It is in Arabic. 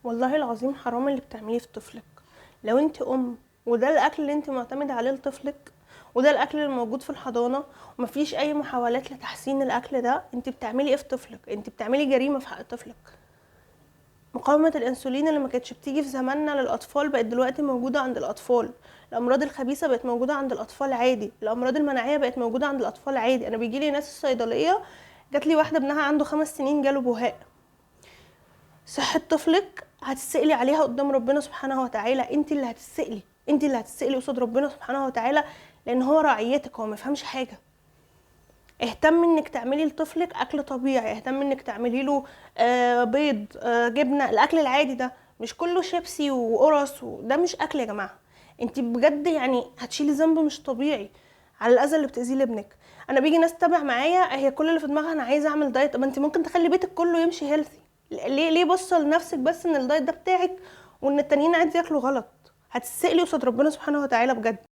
والله العظيم حرام اللي بتعمليه في طفلك. لو انت وده الاكل اللي انت معتمده عليه لطفلك، وده الاكل اللي موجود في الحضانه، ومفيش اي محاولات لتحسين الاكل ده، انت بتعملي ايه في طفلك؟ انت بتعملي جريمه في حق طفلك. مقاومه الانسولين اللي ما كانتش بتيجي في زماننا للاطفال بقت دلوقتي موجوده عند الاطفال. الامراض الخبيثه بقت موجوده عند الاطفال عادي. الامراض المناعيه بقت موجوده عند الاطفال عادي. انا بيجيلي ناس الصيدليه، جات لي واحده ابنها عنده 5 سنين جاله بهاء. صحة طفلك هتسألي عليها قدام ربنا سبحانه وتعالى. انت اللي هتسألي، انت اللي هتسألي قصاد ربنا سبحانه وتعالى، لان هو رعيتك، هو ما يفهمش حاجة. اهتمي انك تعملي لطفلك اكل طبيعي، اهتمي انك تعملي له بيض، جبنة، الاكل العادي ده، مش كله شيبسي وقرص ده مش اكل يا جماعة. انت بجد يعني هتشيلي ذنب مش طبيعي على الاذى اللي بتأذيه لابنك. انا بيجي ناس تتابع معايا، هي كل اللي في دماغها انا عايزه اعمل دايت. طب انت ممكن تخلي بيتك كله يمشي هيلثي. ليه بصه لنفسك بس ان الدايت ده بتاعك وان التانيين عايز ياكلوا غلط؟ هتسألي قصاد ربنا سبحانه وتعالى بجد.